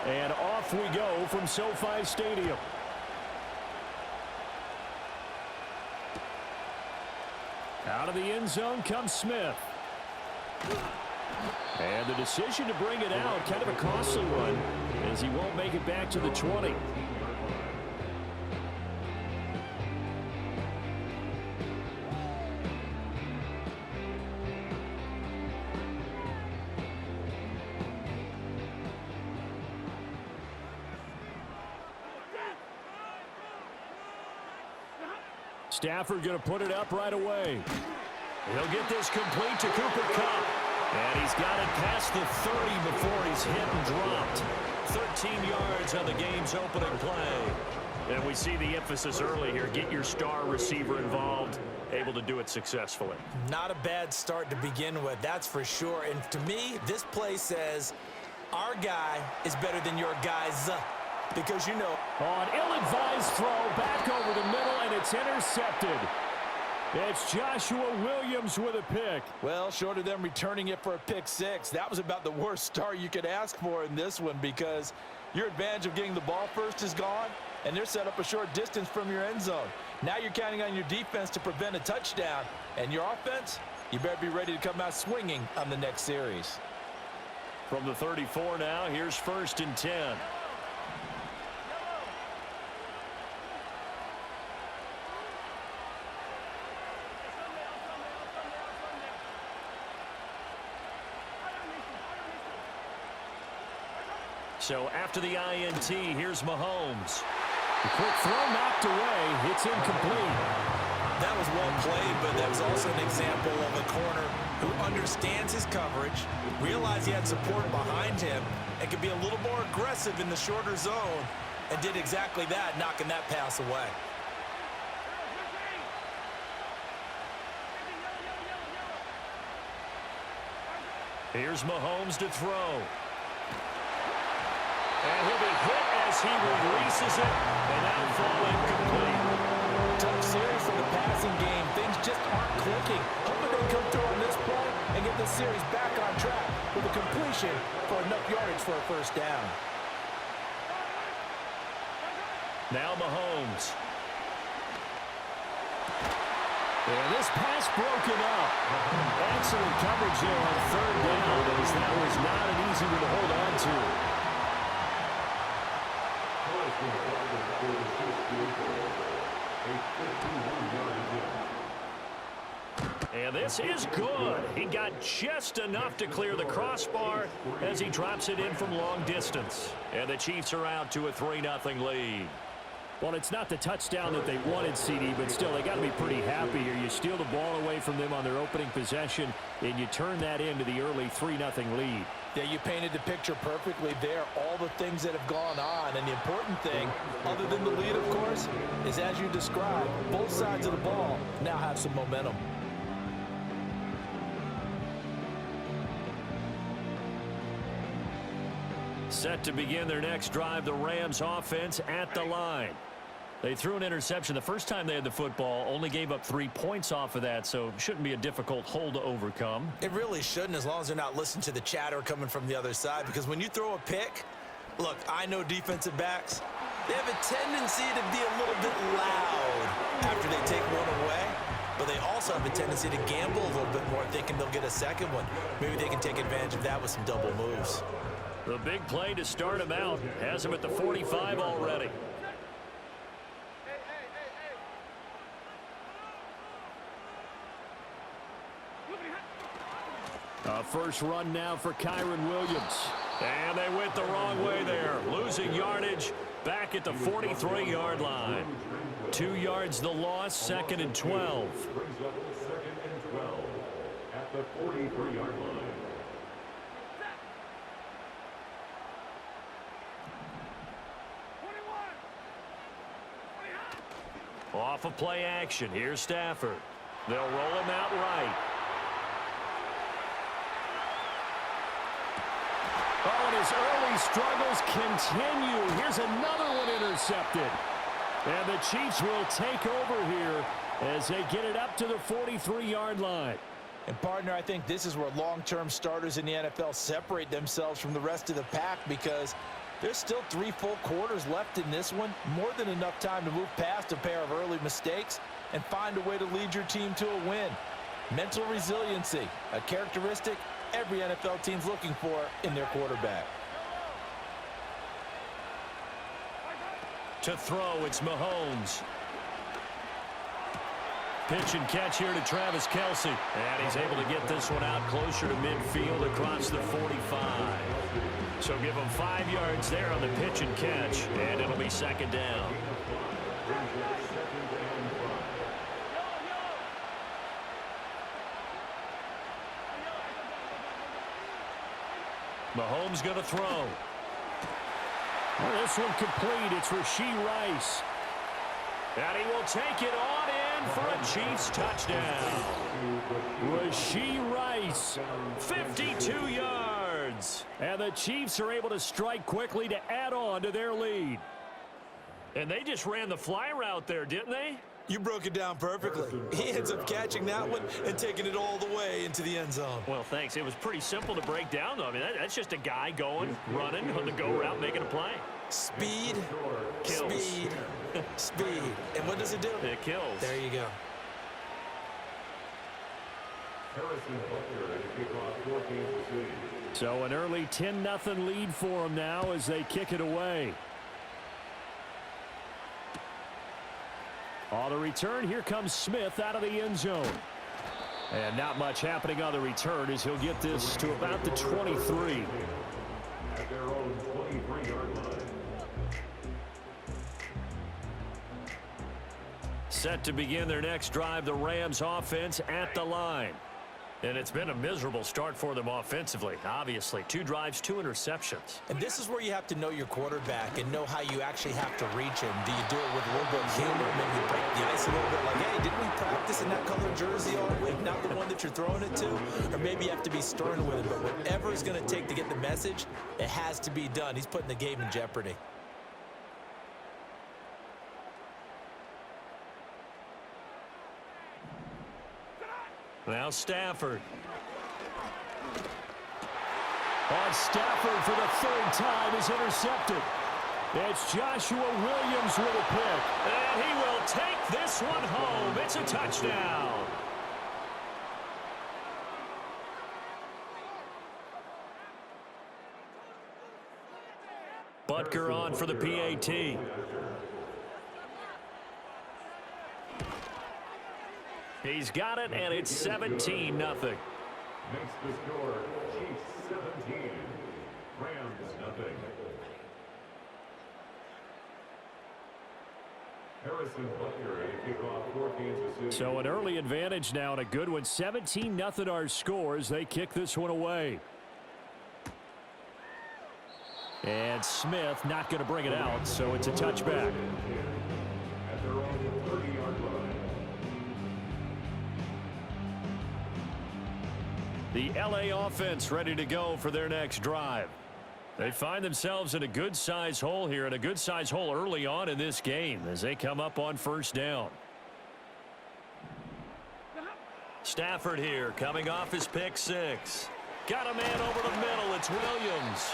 And off we go from SoFi Stadium. Out of the end zone comes Smith. And the decision to bring it out, kind of a costly one, as he won't make it back to the 20. Stafford going to put it up right away. He'll get this complete to Cooper Kupp. And he's got it past the 30 before he's hit and dropped. 13 yards on the game's opening play. And we see the emphasis early here. Get your star receiver involved. Able to do it successfully. Not a bad start to begin with, that's for sure. And to me, this play says, our guy is better than your guys. Because you know. On ill-advised throw, back over the middle, and it's intercepted. It's Joshua Williams with a pick. Well, short of them returning it for a pick six, that was about the worst start you could ask for in this one because your advantage of getting the ball first is gone, and they're set up a short distance from your end zone. Now you're counting on your defense to prevent a touchdown, and your offense, you better be ready to come out swinging on the next series. From the 34 now, here's 1st and 10. So after the INT, here's Mahomes. The quick throw knocked away. It's incomplete. That was well played, but that was also an example of a corner who understands his coverage, realized he had support behind him, and could be a little more aggressive in the shorter zone, and did exactly that, knocking that pass away. Here's Mahomes to throw. And he'll be hit as he releases it, and that'll fall incomplete. Tough series for the passing game. Things just aren't clicking. Hoping they come through on this play and get the series back on track with a completion for enough yardage for a first down. Now Mahomes. And this pass broken up. Excellent coverage there on 3rd down, as that was not an easy one to hold on to. And this is good. He got just enough to clear the crossbar as he drops it in from long distance. And the Chiefs are out to a 3-0 lead. Well, it's not the touchdown that they wanted, CD, but still, they got to be pretty happy here. You steal the ball away from them on their opening possession, and you turn that into the early 3-0 lead. Yeah, you painted the picture perfectly there, all the things that have gone on. And the important thing, other than the lead, of course, is as you described, both sides of the ball now have some momentum. Set to begin their next drive, the Rams offense at the line. They threw an interception the first time they had the football, only gave up 3 points off of that, so it shouldn't be a difficult hole to overcome. It really shouldn't, as long as they're not listening to the chatter coming from the other side, because when you throw a pick, look, I know defensive backs, they have a tendency to be a little bit loud after they take one away, but they also have a tendency to gamble a little bit more, thinking they'll get a second one. Maybe they can take advantage of that with some double moves. The big play to start him out has him at the 45 already. A first run now for Kyron Williams. And they went the wrong way there. Losing yardage back at the 43-yard line. 2 yards the loss, 2nd and 12. At the 43-yard line. Off of play action. Here's Stafford. They'll roll him out right. Oh, and his early struggles continue. Here's another one intercepted. And the Chiefs will take over here as they get it up to the 43-yard line. And, partner, I think this is where long-term starters in the NFL separate themselves from the rest of the pack because there's still 3 full quarters left in this one. More than enough time to move past a pair of early mistakes and find a way to lead your team to a win. Mental resiliency, a characteristic every NFL team's looking for in their quarterback. To throw, it's Mahomes. Pitch and catch here to Travis Kelce. And he's able to get this one out closer to midfield across the 45. So give him 5 yards there on the pitch and catch, and it'll be second down. Mahomes going to throw. Well, this one complete. It's Rashee Rice. And he will take it on in for a Chiefs touchdown. Rashee Rice, 52 yards. And the Chiefs are able to strike quickly to add on to their lead. And they just ran the fly route there, didn't they? You broke it down perfectly. He ends up catching that one and taking it all the way into the end zone. Well, thanks. It was pretty simple to break down, though. I mean, that's just a guy going, running on the go route, making a play. Speed, kills. Speed, speed. And what does it do? It kills. There you go. So an early 10-0 lead for them now as they kick it away. On the return, here comes Smith out of the end zone. And not much happening on the return as he'll get this to about the 23. At their own 23-yard line. Set to begin their next drive, the Rams offense at the line. And it's been a miserable start for them offensively, obviously. 2 drives, 2 interceptions. And this is where you have to know your quarterback and know how you actually have to reach him. Do you do it with a little bit of humor, maybe break the ice a little bit like, hey, didn't we practice in that colored jersey all week, not the one that you're throwing it to? Or maybe you have to be stern with it. But whatever it's going to take to get the message, it has to be done. He's putting the game in jeopardy. Now Stafford. On Stafford for the 3rd time is intercepted. It's Joshua Williams with a pick. And he will take this one home. It's a touchdown. Butker on for the PAT. He's got it, and it's 17-0. Makes the score Chiefs 17, Rams nothing. Harrison Butker to kick off for Kansas City. So an early advantage now and a good one. 17-0 our score as they kick this one away. And Smith not going to bring it out, so it's a touchback. At their own 30-yard line. The LA offense ready to go for their next drive. They find themselves in a good-size hole here, and a good-size hole early on in this game as they come up on 1st down. Stafford here coming off his pick 6. Got a man over the middle. It's Williams.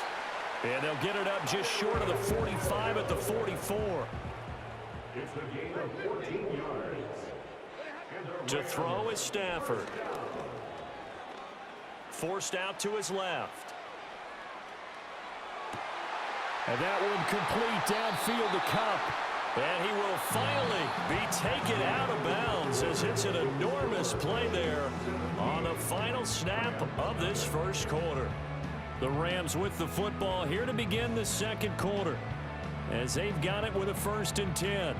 And they'll get it up just short of the 45 at the 44. It's a gain of 14 yards. To throw is Stafford. Forced out to his left. And that one complete downfield to Kupp. And he will finally be taken out of bounds as it's an enormous play there on the final snap of this 1st quarter. The Rams with the football here to begin the 2nd quarter as they've got it with a 1st and 10.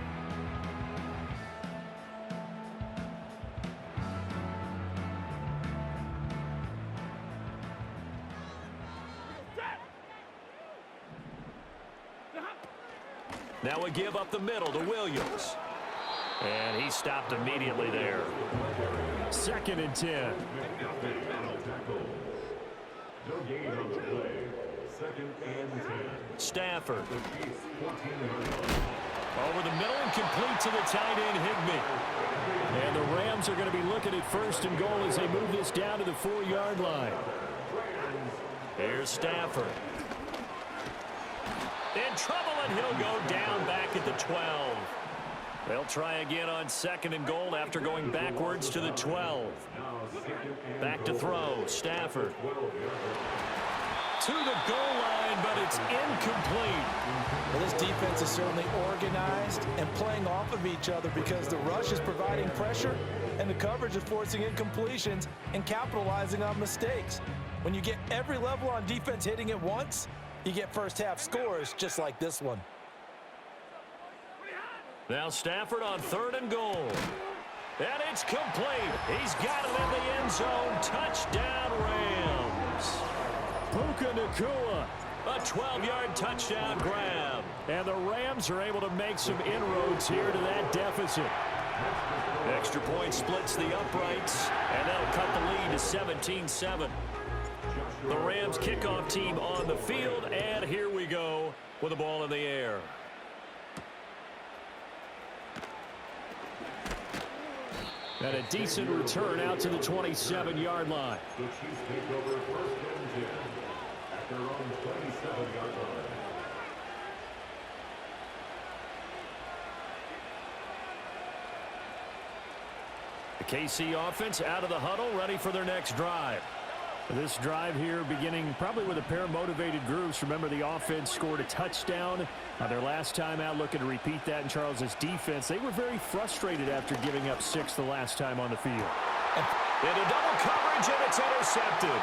Now a give up the middle to Williams. And he stopped immediately there. 2nd and 10. No gain on the play. 2nd and 10. Stafford. The Chiefs 14-yard line. Over the middle and complete to the tight end, Higbee. And the Rams are going to be looking at first and goal as they move this down to the 4-yard line. Here's Stafford. In trouble, and he'll go down back at the 12. They'll try again on second and goal after going backwards to the 12. Back to throw, Stafford. To the goal line, but it's incomplete. Well, this defense is certainly organized and playing off of each other because the rush is providing pressure and the coverage is forcing incompletions and capitalizing on mistakes. When you get every level on defense hitting at once, you get first-half scores just like this one. Now Stafford on third and goal. And it's complete. He's got it in the end zone. Touchdown, Rams. Puka Nacua, a 12-yard touchdown grab. And the Rams are able to make some inroads here to that deficit. Extra point splits the uprights, and that'll cut the lead to 17-7. The Rams kickoff team on the field, and here we go with the ball in the air. And a decent return out to the 27-yard line. The Chiefs take over first and 10 at their own 27-yard line. The KC offense out of the huddle, ready for their next drive. This drive here beginning probably with a pair of motivated groups. Remember, the offense scored a touchdown their last time out, looking to repeat that in Charles's defense. They were very frustrated after giving up 6 the last time on the field. Into double coverage, and it's intercepted.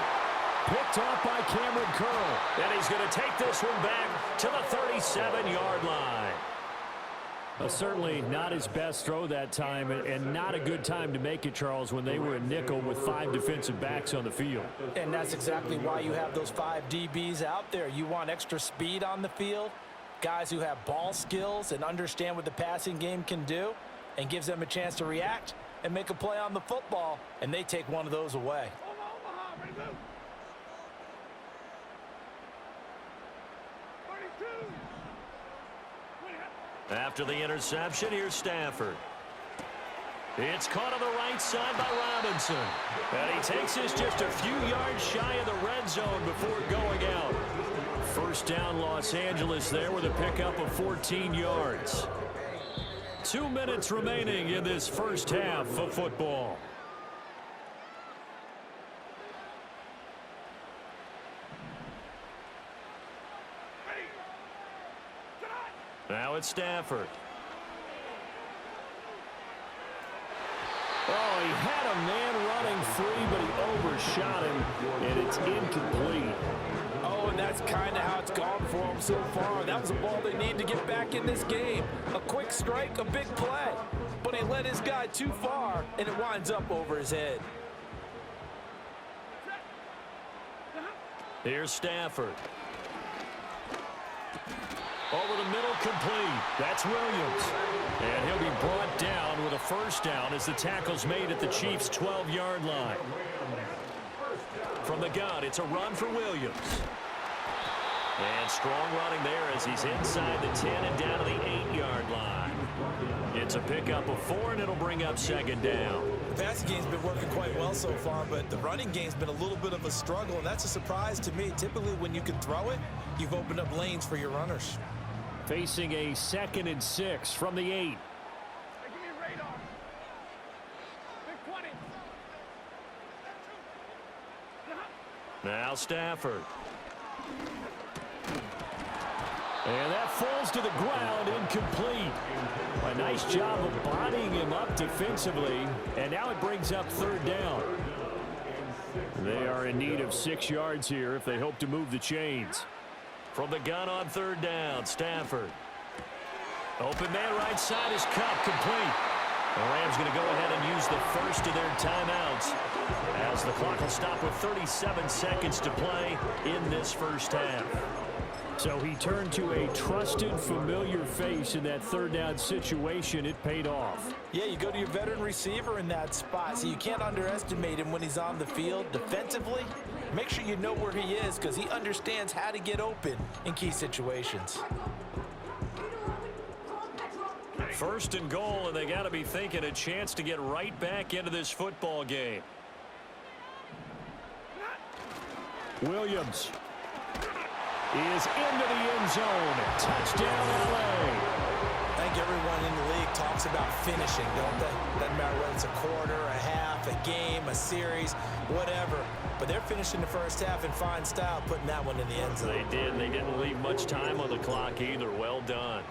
Picked off by Cameron Curl. And he's going to take this one back to the 37-yard line. Certainly not his best throw that time, and not a good time to make it, Charles, when they were a nickel with 5 defensive backs on the field. And that's exactly why you have those 5 DBs out there. You want extra speed on the field, guys who have ball skills and understand what the passing game can do, and gives them a chance to react and make a play on the football, and they take one of those away. After the interception, here's Stafford. It's caught on the right side by Robinson. And he takes this just a few yards shy of the red zone before going out. First down, Los Angeles there with a pickup of 14 yards. 2 minutes remaining in this first half of football. Now it's Stafford. Oh, he had a man running free, but he overshot him, and it's incomplete. Oh, and that's kind of how it's gone for him so far. That was a ball they need to get back in this game. A quick strike, a big play. But he led his guy too far, and it winds up over his head. Here's Stafford. Over the middle, complete. That's Williams. And he'll be brought down with a first down as the tackle's made at the Chiefs' 12-yard line. From the gun, it's a run for Williams. And strong running there as he's inside the 10 and down to the 8-yard line. It's a pickup of 4, and it'll bring up second down. The passing game's been working quite well so far, but the running game's been a little bit of a struggle, and that's a surprise to me. Typically, when you can throw it, you've opened up lanes for your runners. Facing a 2nd and 6 from the 8. Now Stafford. And that falls to the ground, incomplete. A nice job of bodying him up defensively, and now it brings up third down. They are in need of 6 yards here if they hope to move the chains. From the gun on third down, Stafford. Open man right side is cut, complete. The Rams going to go ahead and use the first of their timeouts as the clock will stop with 37 seconds to play in this first half. So he turned to a trusted, familiar face in that third down situation. It paid off. Yeah, you go to your veteran receiver in that spot, so you can't underestimate him when he's on the field. Defensively, make sure you know where he is because he understands how to get open in key situations. First and goal, and they got to be thinking a chance to get right back into this football game. Williams is into the end zone. Touchdown, LA. I think everyone in the league talks about finishing, don't they? Doesn't matter whether it's a quarter, a half, a game, a series, whatever. But they're finishing the first half in fine style, putting that one in the end zone. They did. They didn't leave much time on the clock either. Well done.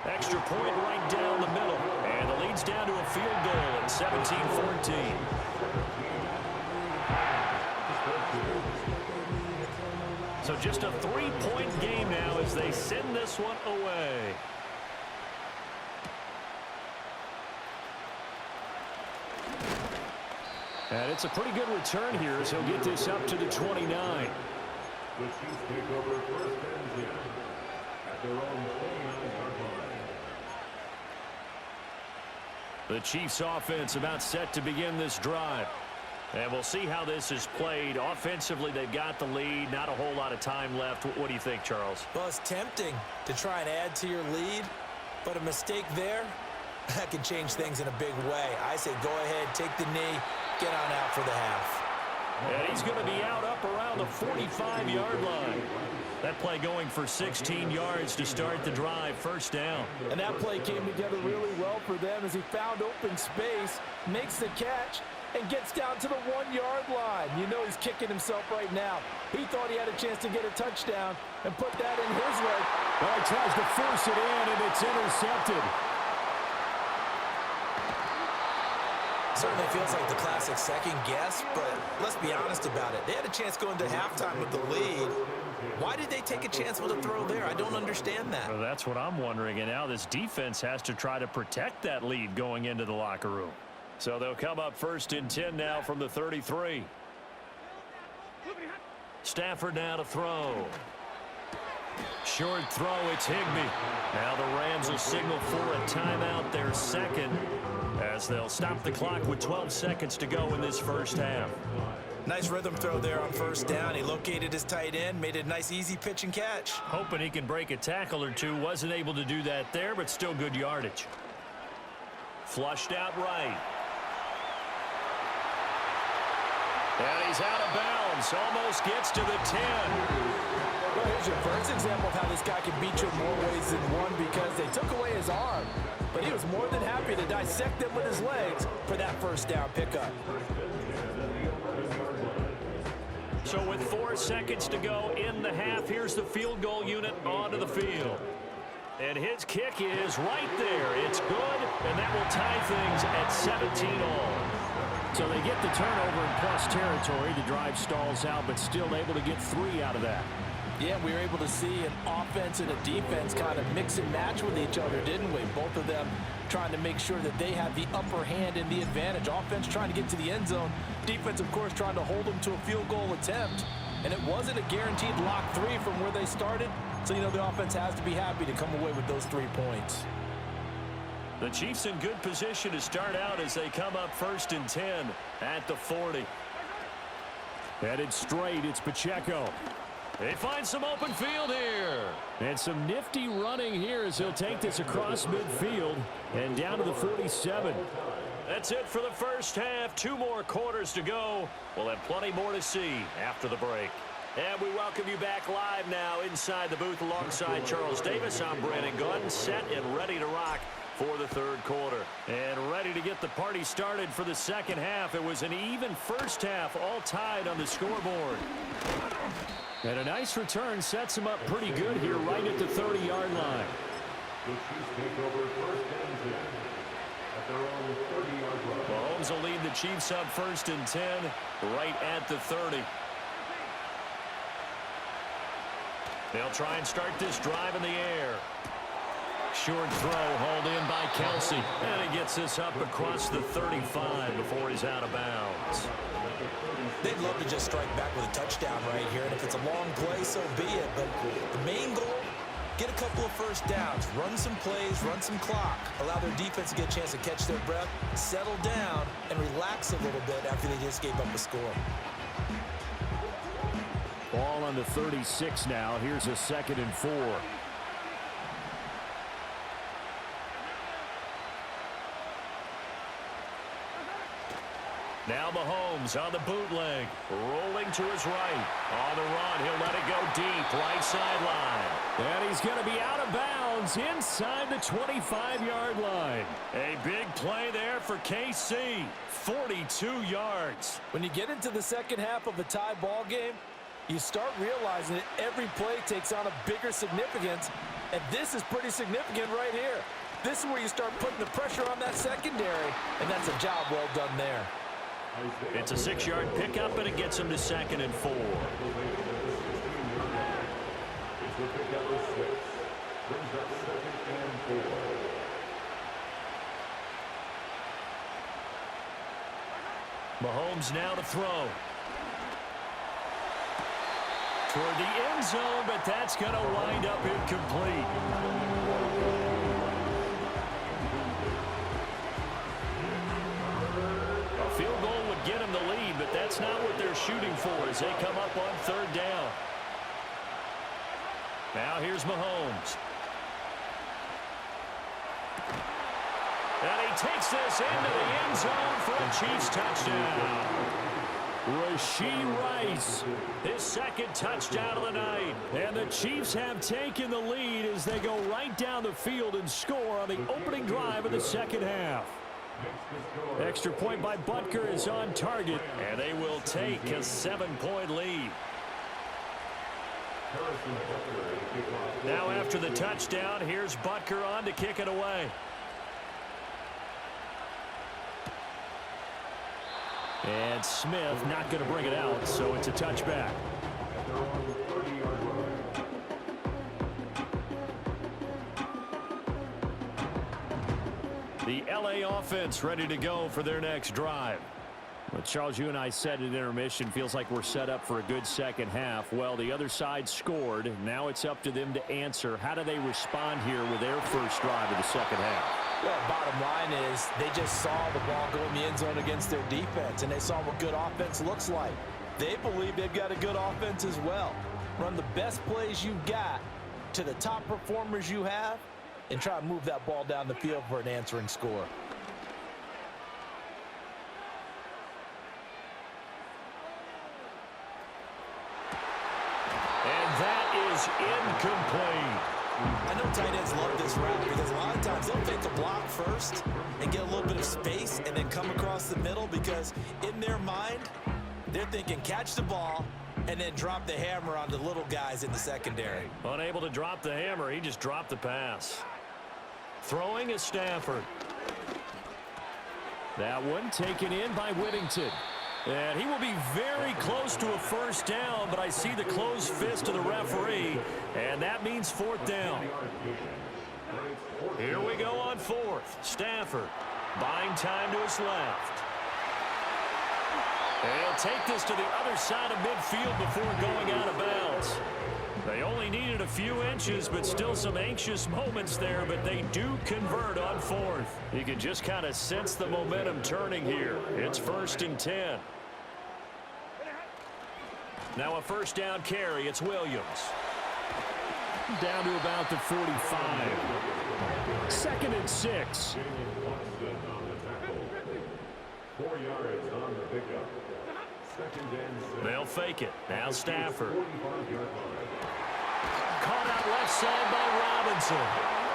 Extra point right down the middle. And the lead's down to a field goal at 17-14. So just a 3-point game now as they send this one away. And it's a pretty good return here as he'll get this up to the 29. The Chiefs take over first and 10 at their own 29-yard line. The Chiefs offense about set to begin this drive. And we'll see how this is played. Offensively, they've got the lead. Not a whole lot of time left. What do you think, Charles? Well, it's tempting to try and add to your lead, but a mistake there, that can change things in a big way. I say go ahead, take the knee, get on out for the half. And he's going to be out up around the 45-yard line. That play going for 16 yards to start the drive, first down. And that play came together really well for them as he found open space, makes the catch, and gets down to the 1-yard line. You know he's kicking himself right now. He thought he had a chance to get a touchdown and put that in his leg. Well, he tries to force it in, and it's intercepted. Certainly feels like the classic second guess, but let's be honest about it. They had a chance going to halftime with the lead. Why did they take a chance with a throw there? I don't understand that. Well, that's what I'm wondering, and now this defense has to try to protect that lead going into the locker room. So they'll come up first and 10 now from the 33. Stafford now to throw. Short throw, it's Higbee. Now the Rams will signal for a timeout, their second, as they'll stop the clock with 12 seconds to go in this first half. Nice rhythm throw there on first down. He located his tight end, made a nice easy pitch and catch. Hoping he can break a tackle or two. Wasn't able to do that there, but still good yardage. Flushed out right. And he's out of bounds. Almost gets to the 10. Well, here's your first example of how this guy can beat you in more ways than one because they took away his arm. But he was more than happy to dissect them with his legs for that first down pickup. So with 4 seconds to go in the half, here's the field goal unit onto the field. And his kick is right there. It's good, and that will tie things at 17 all. So they get the turnover in plus territory. The drive stalls out, but still able to get 3 out of that. Yeah, we were able to see an offense and a defense kind of mix and match with each other, didn't we? Both of them trying to make sure that they have the upper hand and the advantage. Offense trying to get to the end zone. Defense, of course, trying to hold them to a field goal attempt. And it wasn't a guaranteed lock 3 from where they started. So, you know, the offense has to be happy to come away with those 3 points. The Chiefs in good position to start out as they come up first and 10 at the 40. Headed straight, it's Pacheco. They find some open field here. And some nifty running here as he'll take this across midfield and down to the 47. That's it for the first half. 2 more quarters to go. We'll have plenty more to see after the break. And we welcome you back live now inside the booth alongside Charles Davis. I'm Brandon Gunn, set and ready to rock for the third quarter. And ready to get the party started for the second half. It was an even first half, all tied on the scoreboard. And a nice return sets him up pretty good here right at the 30-yard line. The Chiefs take over first and 10 at their own 30-yard line. Mahomes will lead the Chiefs up first and 10 right at the 30. They'll try and start this drive in the air. Short throw hauled in by Kelsey. And he gets this up across the 35 before he's out of bounds. They'd love to just strike back with a touchdown right here. And if it's a long play, so be it. But the main goal, get a couple of first downs. Run some plays, run some clock. Allow their defense to get a chance to catch their breath, settle down, and relax a little bit after they just gave up a score. Ball on the 36 now. Here's a 2nd and 4. Now Mahomes on the bootleg, rolling to his right. On the run, he'll let it go deep, right sideline. And he's going to be out of bounds inside the 25-yard line. A big play there for KC, 42 yards. When you get into the second half of a tie ball game, you start realizing that every play takes on a bigger significance, and this is pretty significant right here. This is where you start putting the pressure on that secondary, and that's a job well done there. It's a 6-yard pickup, and it gets him to 2nd and 4. Mahomes now to throw. Toward the end zone, but that's going to wind up incomplete. A field goal would get him the lead, but that's not what they're shooting for as they come up on 3rd down. Now here's Mahomes. And he takes this into the end zone for a Chiefs touchdown. Rashee Rice, his 2nd touchdown of the night. And the Chiefs have taken the lead as they go right down the field and score on the opening drive of the second half. Extra point by Butker is on target, and they will take a 7-point lead. Now after the touchdown, here's Butker on to kick it away. And Smith not going to bring it out, so it's a touchback. The LA offense ready to go for their next drive. Well, Charles, you and I said at intermission, feels like we're set up for a good second half. Well, the other side scored. Now it's up to them to answer. How do they respond here with their first drive of the second half? Well, bottom line is they just saw the ball go in the end zone against their defense, and they saw what good offense looks like. They believe they've got a good offense as well. Run the best plays you've got to the top performers you have and try to move that ball down the field for an answering score. And that is incomplete. I know tight ends love this route because a lot of times they'll take the block first and get a little bit of space and then come across the middle because in their mind, they're thinking catch the ball and then drop the hammer on the little guys in the secondary. Unable to drop the hammer, he just dropped the pass. Throwing is Stafford. That one taken in by Whittington. And he will be very close to a first down, but I see the closed fist of the referee, and that means 4th down. Here we go on 4th. Stafford buying time to his left. And he'll take this to the other side of midfield before going out of bounds. They only needed a few inches, but still some anxious moments there, but they do convert on 4th. You can just kind of sense the momentum turning here. It's 1st and 10. Now a first down carry. It's Williams. Down to about the 45. 2nd and 6. 4 yards on the pickup. 2nd and 6. They'll fake it. Now Stafford. Caught out left side by Robinson.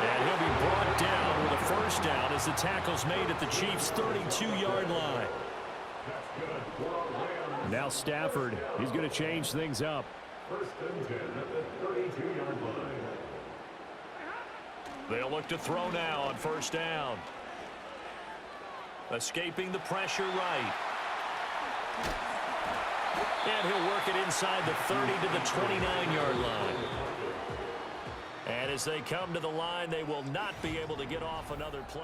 And he'll be brought down with a first down as the tackle's made at the Chiefs' 32-yard line. Now Stafford, he's going to change things up. 1st and 10 at the 32-yard line. They'll look to throw now on first down. Escaping the pressure right. And he'll work it inside the 30 to the 29-yard line. And as they come to the line, they will not be able to get off another play.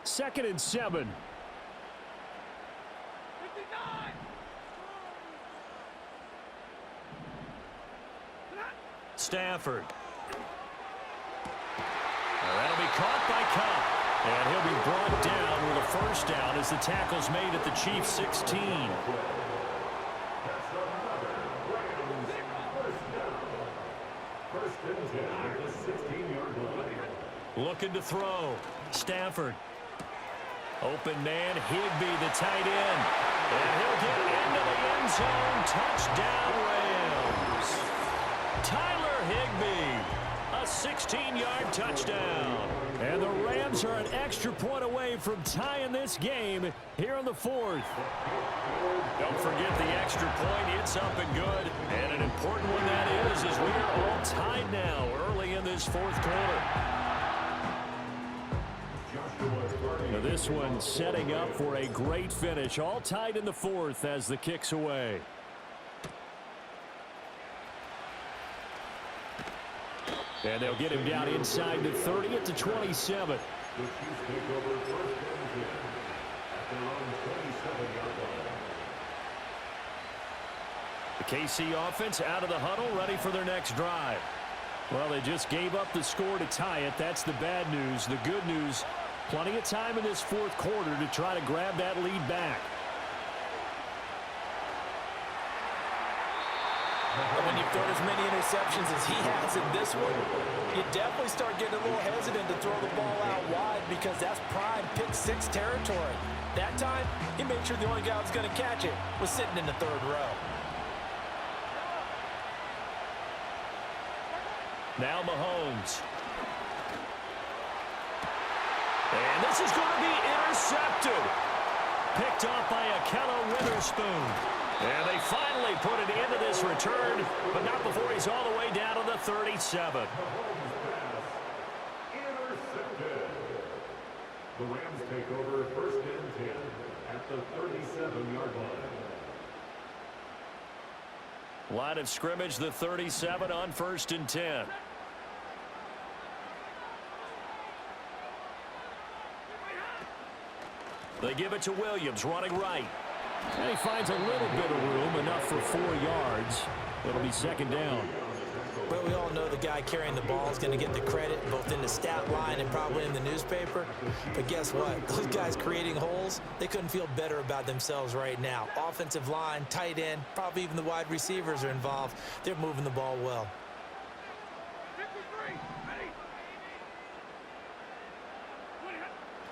Second and 7. Stafford. That'll be caught by Cup. And he'll be brought down with a first down as the tackle's made at the Chiefs' 16. and 10 at the 16-yard line. Looking to throw. Stafford. Open man, Higbee, the tight end. And he'll get into the end zone. Touchdown, Rams. Tyler Higbee, a 16-yard touchdown. And the Rams are an extra point away from tying this game here in the fourth. Don't forget the extra point. It's up and good. And an important one that is, as we are all tied now early in this fourth quarter. Now this one setting up for a great finish. All tied in the fourth as the kick's away. And they'll get him down inside the 30 at the 27. The Chiefs take over first and 10 at their own 27-yard line. The KC offense out of the huddle, ready for their next drive. Well, they just gave up the score to tie it. That's the bad news. The good news, plenty of time in this fourth quarter to try to grab that lead back. And when you've thrown as many interceptions as he has in this one, you definitely start getting a little hesitant to throw the ball out wide because that's prime pick-six territory. That time, he made sure the only guy who was going to catch it was sitting in the third row. Now Mahomes. And this is going to be intercepted. Picked off by Akello Witherspoon. And they finally put it into this return, but not before he's all the way down to the 37. Intercepted. The Rams take over first and 10 at the 37-yard line. Line of scrimmage, the 37 on first and 10. They give it to Williams, running right. And he finds a little bit of room, enough for 4 yards. It'll be second down. Well, we all know the guy carrying the ball is going to get the credit, both in the stat line and probably in the newspaper. But guess what? Those guys creating holes, they couldn't feel better about themselves right now. Offensive line, tight end, probably even the wide receivers are involved. They're moving the ball well.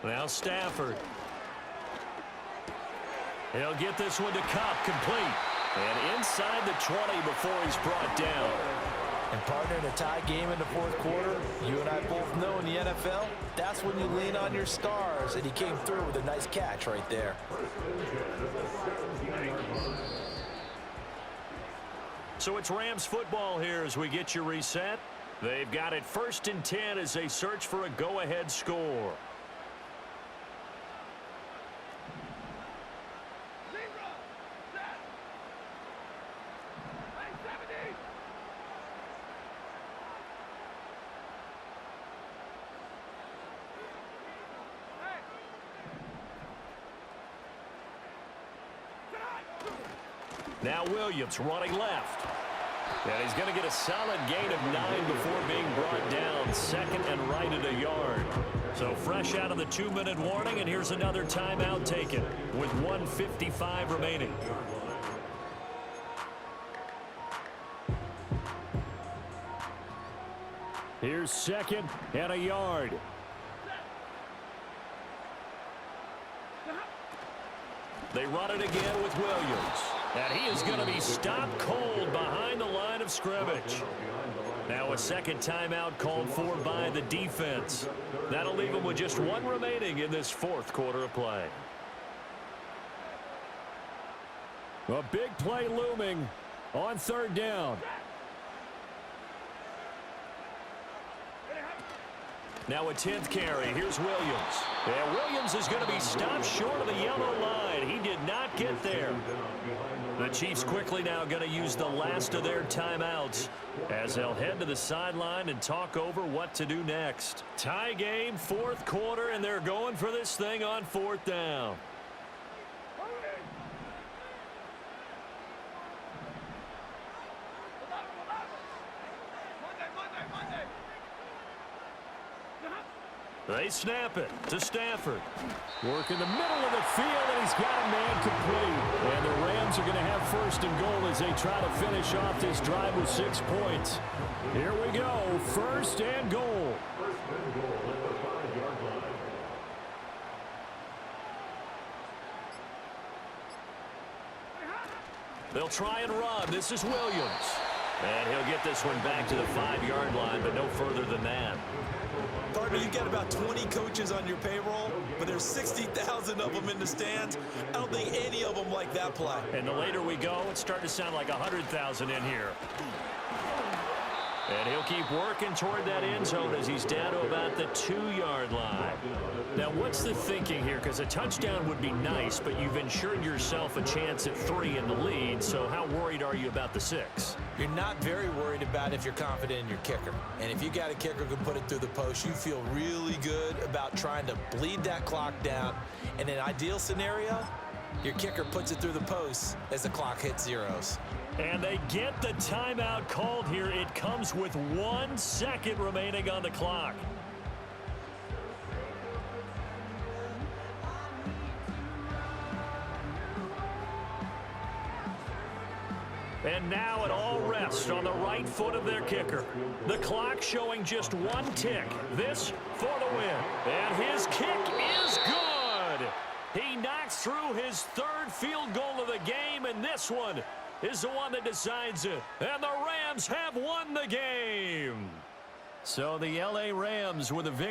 Now Stafford. He'll get this one to Cup, complete. And inside the 20 before he's brought down. And partner, in a tie game in the fourth quarter, you and I both know in the NFL, that's when you lean on your stars. And he came through with a nice catch right there. So it's Rams football here as we get you reset. They've got it first and 10 as they search for a go-ahead score. Now Williams running left. And he's going to get a solid gain of 9 before being brought down. Second and right at a yard. So fresh out of the 2-minute warning, and here's another timeout taken with 1:55 remaining. Here's second and a yard. They run it again with Williams. And he is going to be stopped cold behind the line of scrimmage. Now a second timeout called for by the defense. That'll leave him with just 1 remaining in this fourth quarter of play. A big play looming on third down. Now a 10th carry. Here's Williams. And Williams is going to be stopped short of the yellow line. He did not get there. The Chiefs quickly now going to use the last of their timeouts as they'll head to the sideline and talk over what to do next. Tie game, fourth quarter, and they're going for this thing on fourth down. They snap it to Stafford. Work in the middle of the field, and he's got a man complete. And the Rams are going to have first and goal as they try to finish off this drive with 6 points. Here we go, first and goal. First and goal at the 5-yard line. They'll try and run. This is Williams. And he'll get this one back to the 5-yard line, but no further than that. Partner, you get about 20 coaches on your payroll, but there's 60,000 of them in the stands. I don't think any of them like that play. And the later we go, it's starting to sound like 100,000 in here. And he'll keep working toward that end zone as he's down to about the 2-yard line. Now, what's the thinking here? Because a touchdown would be nice, but you've ensured yourself a chance at 3 in the lead. So how worried are you about the 6? You're not very worried about if you're confident in your kicker. And if you got a kicker who can put it through the post, you feel really good about trying to bleed that clock down. In an ideal scenario, your kicker puts it through the post as the clock hits zeros. And they get the timeout called here. It comes with 1 second remaining on the clock. And now it all rests on the right foot of their kicker. The clock showing just 1 tick. This for the win. And his kick is good. He knocks through his 3rd field goal of the game, and this one is the one that decides it. And the Rams have won the game. So the LA Rams with a victory.